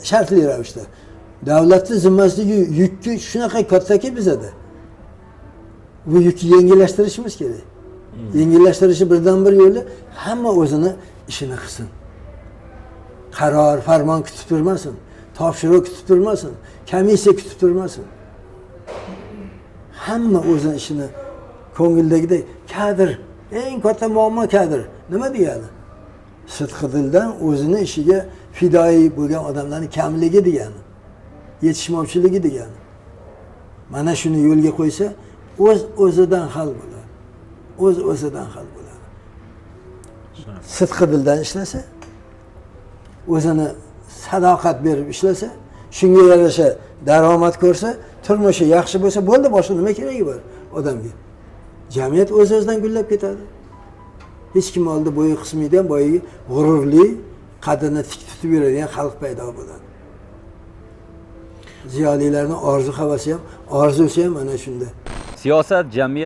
shartli ravishda. Davlatning zimmasidagi yukni shunaqa kattaki bizada. Bu yukni yengillashtirishimiz kerak. Yengillashtirishning birdan bir yo'li hamma o'zini ishini qilsin. Qaror, farmon kutib turmasin, topshiriq kutib turmasin, komissiya kutib turmasin. Hamma o'zini ishini ko'ngildagidek kadr, eng katta muammo kadr. Nima degani? Sidqi dildan o'zini ishiga fidoi bo'lgan odamlarning kamligi degani. Yetishmovchiligi degani. Mana shuni yo'lga qo'ysa, o'zidan hal bo'ladi. O'zidan hal bo'ladi. Sidqi dildan ishlasa, o'zini sadoqat berib ishlasa, shunga yarasha daromad ko'rsa, turmushi yaxshi bo'lsa, bo'ldi, boshqa nima keragi bor odamga? Jamiyat o'z-o'zidan gullab ketadi. Hech kim oldi bo'yi qismidan boyagi g'ururli, qadrini tik tutib yuradigan xalq paydo bo'ladi. Ziyolilarning orzu havasi ham, orzusi ham ana shunda. Siyosat jamiyat